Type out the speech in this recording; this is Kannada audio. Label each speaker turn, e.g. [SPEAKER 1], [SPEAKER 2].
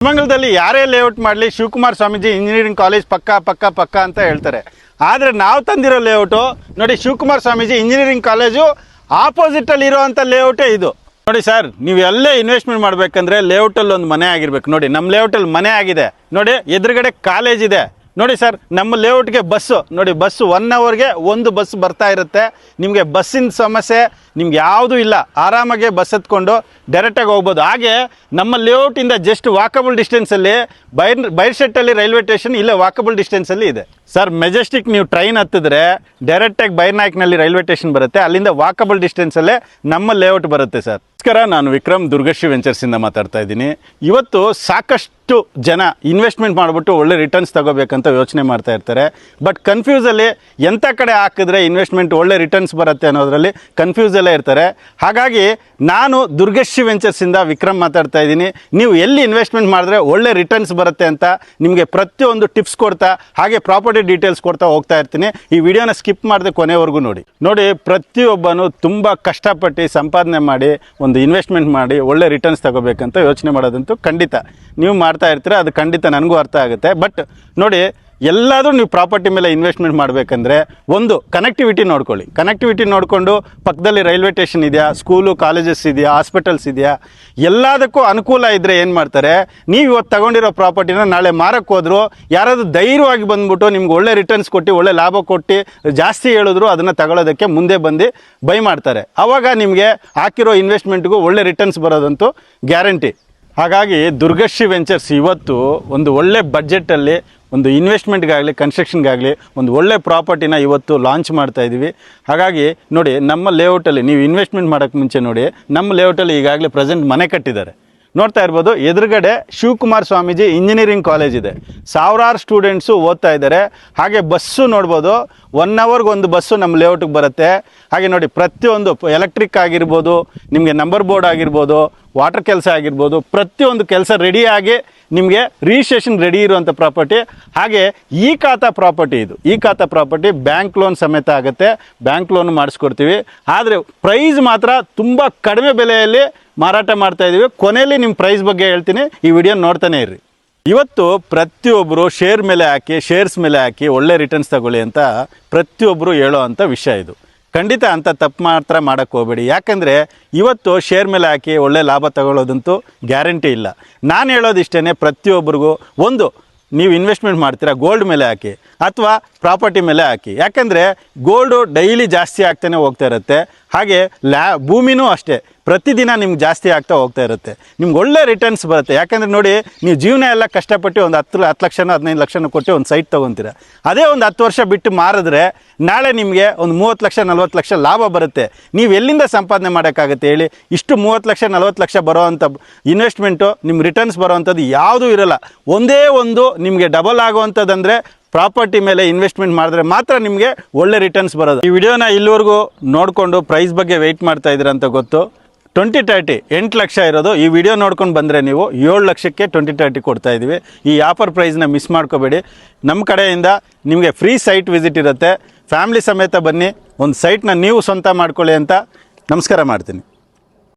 [SPEAKER 1] ಮಂಗಲದಲ್ಲಿ ಯಾರೇ ಲೇಔಟ್ ಮಾಡಲಿ ಶಿವಕುಮಾರ್ ಸ್ವಾಮೀಜಿ ಇಂಜಿನಿಯರಿಂಗ್ ಕಾಲೇಜ್ ಪಕ್ಕ ಅಂತ ಹೇಳ್ತಾರೆ. ಆದರೆ ನಾವು ತಂದಿರೋ ಲೇಔಟು ನೋಡಿ, ಶಿವಕುಮಾರ್ ಸ್ವಾಮೀಜಿ ಇಂಜಿನಿಯರಿಂಗ್ ಕಾಲೇಜು ಆಪೋಸಿಟಲ್ಲಿ ಇರೋವಂಥ ಲೇಔಟೇ ಇದು. ನೋಡಿ ಸರ್, ನೀವು ಎಲ್ಲೇ ಇನ್ವೆಸ್ಟ್ಮೆಂಟ್ ಮಾಡಬೇಕಂದ್ರೆ ಲೇಔಟಲ್ಲಿ ಒಂದು ಮನೆ ಆಗಿರ್ಬೇಕು. ನೋಡಿ, ನಮ್ಮ ಲೇಔಟಲ್ಲಿ ಮನೆ ಆಗಿದೆ. ನೋಡಿ, ಎದುರುಗಡೆ ಕಾಲೇಜ್ ಇದೆ. ನೋಡಿ ಸರ್, ನಮ್ಮ ಲೇಔಟ್ಗೆ ಬಸ್ಸು ನೋಡಿ, ಬಸ್ಸು 1 ಅವರ್ಗೆ ಒಂದು ಬಸ್ ಬರ್ತಾ ಇರುತ್ತೆ. ನಿಮಗೆ ಬಸ್ಸಿನ ಸಮಸ್ಯೆ ನಿಮ್ಗೆ ಯಾವುದೂ ಇಲ್ಲ. ಆರಾಮಾಗಿ ಬಸ್ ಹತ್ಕೊಂಡು ಡೈರೆಕ್ಟಾಗಿ ಹೋಗ್ಬೋದು. ಹಾಗೆ ನಮ್ಮ ಲೇಔಟಿಂದ ಜಸ್ಟ್ ವಾಕಬಲ್ ಡಿಸ್ಟೆನ್ಸಲ್ಲಿ ಬೈರ್ಶೆಟ್ಟಲ್ಲಿ ರೈಲ್ವೆ ಸ್ಟೇಷನ್ ಇಲ್ಲೇ ವಾಕಬಲ್ ಡಿಸ್ಟೆನ್ಸಲ್ಲಿ ಇದೆ ಸರ್. ಮೆಜೆಸ್ಟಿಕ್ ನೀವು ಟ್ರೈನ್ ಹತ್ತಿದ್ರೆ ಡೈರೆಕ್ಟಾಗಿ ಬೈರ್ನಾಯ್ಕ್ನಲ್ಲಿ ರೈಲ್ವೆ ಸ್ಟೇಷನ್ ಬರುತ್ತೆ. ಅಲ್ಲಿಂದ ವಾಕಬಲ್ ಡಿಸ್ಟೆನ್ಸಲ್ಲೇ ನಮ್ಮ ಲೇಔಟ್ ಬರುತ್ತೆ ಸರ್. ನಮಸ್ಕಾರ, ನಾನು ವಿಕ್ರಮ್ ದುರ್ಗಶ್ರೀ ವೆಂಚರ್ಸಿಂದ ಮಾತಾಡ್ತಾ ಇದ್ದೀನಿ. ಇವತ್ತು ಸಾಕಷ್ಟು ಜನ ಇನ್ವೆಸ್ಟ್ಮೆಂಟ್ ಮಾಡಿಬಿಟ್ಟು ಒಳ್ಳೆ ರಿಟರ್ನ್ಸ್ ತಗೋಬೇಕಂತ ಯೋಚನೆ ಮಾಡ್ತಾ ಇರ್ತಾರೆ. ಬಟ್ ಕನ್ಫ್ಯೂಸಲ್ಲಿ ಎಂಥ ಕಡೆ ಹಾಕಿದ್ರೆ ಇನ್ವೆಸ್ಟ್ಮೆಂಟ್ ಒಳ್ಳೆ ರಿಟರ್ನ್ಸ್ ಬರುತ್ತೆ ಅನ್ನೋದರಲ್ಲಿ ಕನ್ಫ್ಯೂಸಲ್ಲೇ ಇರ್ತಾರೆ. ಹಾಗಾಗಿ ನಾನು ದುರ್ಗಶ್ರೀ ವೆಂಚರ್ಸಿಂದ ವಿಕ್ರಮ್ ಮಾತಾಡ್ತಾ ಇದ್ದೀನಿ. ನೀವು ಎಲ್ಲಿ ಇನ್ವೆಸ್ಟ್ಮೆಂಟ್ ಮಾಡಿದ್ರೆ ಒಳ್ಳೆ ರಿಟರ್ನ್ಸ್ ಬರುತ್ತೆ ಅಂತ ನಿಮಗೆ ಪ್ರತಿಯೊಂದು ಟಿಪ್ಸ್ ಕೊಡ್ತಾ, ಹಾಗೆ ಪ್ರಾಪರ್ಟಿ ಡೀಟೇಲ್ಸ್ ಕೊಡ್ತಾ ಹೋಗ್ತಾ ಇರ್ತೀನಿ. ಈ ವಿಡಿಯೋನ ಸ್ಕಿಪ್ ಮಾಡದೆ ಕೊನೆವರೆಗೂ ನೋಡಿ, ಪ್ರತಿಯೊಬ್ಬನು ತುಂಬ ಕಷ್ಟಪಟ್ಟು ಸಂಪಾದನೆ ಮಾಡಿ ಒಂದು ಇನ್ವೆಸ್ಟ್ಮೆಂಟ್ ಮಾಡಿ ಒಳ್ಳೆ ರಿಟರ್ನ್ಸ್ ತಗೋಬೇಕಂತ ಯೋಚನೆ ಮಾಡೋದಂತೂ ಖಂಡಿತ ನೀವು ಮಾಡ್ತಾ ಇರ್ತೀರ. ಅದು ಖಂಡಿತ ನನಗೂ ಅರ್ಥ ಆಗುತ್ತೆ. ಬಟ್ ನೋಡಿ, ಎಲ್ಲಾದರೂ ನೀವು ಪ್ರಾಪರ್ಟಿ ಮೇಲೆ ಇನ್ವೆಸ್ಟ್ಮೆಂಟ್ ಮಾಡಬೇಕಂದ್ರೆ ಒಂದು ಕನೆಕ್ಟಿವಿಟಿ ನೋಡ್ಕೊಳ್ಳಿ. ಕನೆಕ್ಟಿವಿಟಿ ನೋಡಿಕೊಂಡು ಪಕ್ಕದಲ್ಲಿ ರೈಲ್ವೆ ಸ್ಟೇಷನ್ ಇದೆಯಾ, ಸ್ಕೂಲು ಕಾಲೇಜಸ್ ಇದೆಯಾ, ಹಾಸ್ಪಿಟಲ್ಸ್ ಇದೆಯಾ, ಎಲ್ಲದಕ್ಕೂ ಅನುಕೂಲ ಇದ್ದರೆ ಏನು ಮಾಡ್ತಾರೆ, ನೀವು ಇವತ್ತು ತಗೊಂಡಿರೋ ಪ್ರಾಪರ್ಟಿನ ನಾಳೆ ಮಾರಕ್ಕೆ ಹೋದ್ರು ಯಾರಾದರೂ ಧೈರ್ಯವಾಗಿ ಬಂದುಬಿಟ್ಟು ನಿಮ್ಗೆ ಒಳ್ಳೆ ರಿಟರ್ನ್ಸ್ ಕೊಟ್ಟು ಒಳ್ಳೆ ಲಾಭ ಕೊಟ್ಟು ಜಾಸ್ತಿ ಹೇಳಿದ್ರು ಅದನ್ನು ತಗೊಳ್ಳೋದಕ್ಕೆ ಮುಂದೆ ಬಂದು ಬೈ ಮಾಡ್ತಾರೆ. ಆವಾಗ ನಿಮಗೆ ಹಾಕಿರೋ ಇನ್ವೆಸ್ಟ್ಮೆಂಟ್ಗೂ ಒಳ್ಳೆ ರಿಟರ್ನ್ಸ್ ಬರೋದಂತೂ ಗ್ಯಾರಂಟಿ. ಹಾಗಾಗಿ ದುರ್ಗಶ್ರೀ ವೆಂಚರ್ಸ್ ಇವತ್ತು ಒಂದು ಒಳ್ಳೆ ಬಡ್ಜೆಟಲ್ಲಿ ಒಂದು ಇನ್ವೆಸ್ಟ್ಮೆಂಟ್ಗಾಗಲಿ ಕನ್ಸ್ಟ್ರಕ್ಷನ್ಗಾಗಲಿ ಒಂದು ಒಳ್ಳೆ ಪ್ರಾಪರ್ಟಿನ ಇವತ್ತು ಲಾಂಚ್ ಮಾಡ್ತಾ ಇದ್ದೀವಿ. ಹಾಗಾಗಿ ನೋಡಿ, ನಮ್ಮ ಲೇಔಟಲ್ಲಿ ನೀವು ಇನ್ವೆಸ್ಟ್ಮೆಂಟ್ ಮಾಡೋಕ್ಕೆ ಮುಂಚೆ ನೋಡಿ, ನಮ್ಮ ಲೇಔಟಲ್ಲಿ ಈಗಾಗಲೇ ಪ್ರೆಸೆಂಟ್ ಮನೆ ಕಟ್ಟಿದ್ದಾರೆ. ನೋಡ್ತಾ ಇರ್ಬೋದು, ಎದುರುಗಡೆ ಶಿವಕುಮಾರ್ ಸ್ವಾಮೀಜಿ ಇಂಜಿನಿಯರಿಂಗ್ ಕಾಲೇಜ್ ಇದೆ. ಸಾವಿರಾರು ಸ್ಟೂಡೆಂಟ್ಸು ಓದ್ತಾ ಇದ್ದಾರೆ. ಹಾಗೆ ಬಸ್ಸು ನೋಡ್ಬೋದು, 1 ಅವರ್ಗೆ ಒಂದು ಬಸ್ಸು ನಮ್ಮ ಲೇಔಟಿಗೆ ಬರುತ್ತೆ. ಹಾಗೆ ನೋಡಿ, ಪ್ರತಿಯೊಂದು ಎಲೆಕ್ಟ್ರಿಕ್ ಆಗಿರ್ಬೋದು, ನಿಮಗೆ ನಂಬರ್ ಬೋರ್ಡ್ ಆಗಿರ್ಬೋದು, ವಾಟರ್ ಕೆಲಸ ಆಗಿರ್ಬೋದು, ಪ್ರತಿಯೊಂದು ಕೆಲಸ ರೆಡಿಯಾಗಿ ನಿಮಗೆ ರಿಜಿಸ್ಟ್ರೇಷನ್ ರೆಡಿ ಇರುವಂಥ ಪ್ರಾಪರ್ಟಿ. ಹಾಗೆ ಈ ಖಾತಾ ಪ್ರಾಪರ್ಟಿ ಇದು. ಈ ಖಾತಾ ಪ್ರಾಪರ್ಟಿ ಬ್ಯಾಂಕ್ ಲೋನ್ ಸಮೇತ ಆಗುತ್ತೆ. ಬ್ಯಾಂಕ್ ಲೋನ್ ಮಾಡಿಸ್ಕೊಡ್ತೀವಿ. ಆದರೆ ಪ್ರೈಸ್ ಮಾತ್ರ ತುಂಬ ಕಡಿಮೆ ಬೆಲೆಯಲ್ಲಿ ಮಾರಾಟ ಮಾಡ್ತಾ ಇದ್ದೀವಿ. ಕೊನೆಯಲ್ಲಿ ನಿಮ್ಮ ಪ್ರೈಸ್ ಬಗ್ಗೆ ಹೇಳ್ತೀನಿ, ಈ ವಿಡಿಯೋ ನೋಡ್ತಾನೆ ಇರ್ರಿ. ಇವತ್ತು ಪ್ರತಿಯೊಬ್ಬರು ಶೇರ್ಸ್ ಮೇಲೆ ಹಾಕಿ ಒಳ್ಳೆ ರಿಟರ್ನ್ಸ್ ತಗೊಳ್ಳಿ ಅಂತ ಪ್ರತಿಯೊಬ್ಬರು ಹೇಳೋ ಅಂಥ ವಿಷಯ ಇದು. ಖಂಡಿತ ಅಂಥ ತಪ್ಪು ಮಾತ್ರ ಮಾಡೋಕ್ಕೆ ಹೋಗಬೇಡಿ. ಯಾಕಂದರೆ ಇವತ್ತು ಶೇರ್ ಮೇಲೆ ಹಾಕಿ ಒಳ್ಳೆ ಲಾಭ ತಗೊಳ್ಳೋದಂತೂ ಗ್ಯಾರಂಟಿ ಇಲ್ಲ. ನಾನು ಹೇಳೋದಿಷ್ಟೇ, ಪ್ರತಿಯೊಬ್ಬರಿಗೂ ಒಂದು ನೀವು ಇನ್ವೆಸ್ಟ್ಮೆಂಟ್ ಮಾಡ್ತೀರಾ ಗೋಲ್ಡ್ ಮೇಲೆ ಹಾಕಿ ಅಥವಾ ಪ್ರಾಪರ್ಟಿ ಮೇಲೆ ಹಾಕಿ. ಯಾಕಂದರೆ ಗೋಲ್ಡು ಡೈಲಿ ಜಾಸ್ತಿ ಆಗ್ತಾನೆ ಹೋಗ್ತಾ ಇರುತ್ತೆ. ಹಾಗೆ ಭೂಮಿನೂ ಅಷ್ಟೇ, ಪ್ರತಿದಿನ ನಿಮ್ಗೆ ಜಾಸ್ತಿ ಆಗ್ತಾ ಹೋಗ್ತಾ ಇರುತ್ತೆ. ನಿಮ್ಗೆ ಒಳ್ಳೆ ರಿಟರ್ನ್ಸ್ ಬರುತ್ತೆ. ಯಾಕಂದರೆ ನೋಡಿ, ನೀವು ಜೀವನ ಎಲ್ಲ ಕಷ್ಟಪಟ್ಟು ಒಂದು 10 ಲಕ್ಷನೋ 15 ಲಕ್ಷನೋ ಕೊಟ್ಟು ಒಂದು ಸೈಟ್ ತೊಗೊತೀರ. ಅದೇ ಒಂದು 10 ವರ್ಷ ಬಿಟ್ಟು ಮಾರಿದ್ರೆ ನಾಳೆ ನಿಮಗೆ ಒಂದು 30 ಲಕ್ಷ 40 ಲಕ್ಷ ಲಾಭ ಬರುತ್ತೆ. ನೀವು ಎಲ್ಲಿಂದ ಸಂಪಾದನೆ ಮಾಡೋಕ್ಕಾಗುತ್ತೆ ಹೇಳಿ? ಇಷ್ಟು 30 ಲಕ್ಷ 40 ಲಕ್ಷ ಬರೋವಂಥ ಇನ್ವೆಸ್ಟ್ಮೆಂಟು ನಿಮ್ಮ ರಿಟರ್ನ್ಸ್ ಬರೋವಂಥದ್ದು ಯಾವುದೂ ಇರೋಲ್ಲ. ಒಂದೇ ಒಂದು ನಿಮಗೆ ಡಬಲ್ ಆಗುವಂಥದ್ದಂದರೆ ಪ್ರಾಪರ್ಟಿ ಮೇಲೆ ಇನ್ವೆಸ್ಟ್ಮೆಂಟ್ ಮಾಡಿದ್ರೆ ಮಾತ್ರ ನಿಮಗೆ ಒಳ್ಳೆ ರಿಟರ್ನ್ಸ್ ಬರೋದು. ಈ ವಿಡಿಯೋನ ಇಲ್ಲಿವರೆಗೂ ನೋಡಿಕೊಂಡು ಪ್ರೈಸ್ ಬಗ್ಗೆ ವೆಯ್ಟ್ ಮಾಡ್ತಾ ಇದ್ದೀರ ಅಂತ ಗೊತ್ತು. 2030 8 ಲಕ್ಷ ಇರೋದು. ಈ ವಿಡಿಯೋ ನೋಡ್ಕೊಂಡು ಬಂದರೆ ನೀವು 7 ಲಕ್ಷಕ್ಕೆ 2030 ಕೊಡ್ತಾ ಇದ್ದೀವಿ. ಈ ಆಫರ್ ಪ್ರೈಸ್ನ ಮಿಸ್ ಮಾಡ್ಕೋಬೇಡಿ. ನಮ್ಮ ಕಡೆಯಿಂದ ನಿಮಗೆ ಫ್ರೀ ಸೈಟ್ ವಿಸಿಟ್ ಇರುತ್ತೆ. ಫ್ಯಾಮಿಲಿ ಸಮೇತ ಬನ್ನಿ, ಒಂದು ಸೈಟ್ನ ನೀವು ಸ್ವಂತ ಮಾಡ್ಕೊಳ್ಳಿ ಅಂತ ನಮಸ್ಕಾರ ಮಾಡ್ತೀನಿ.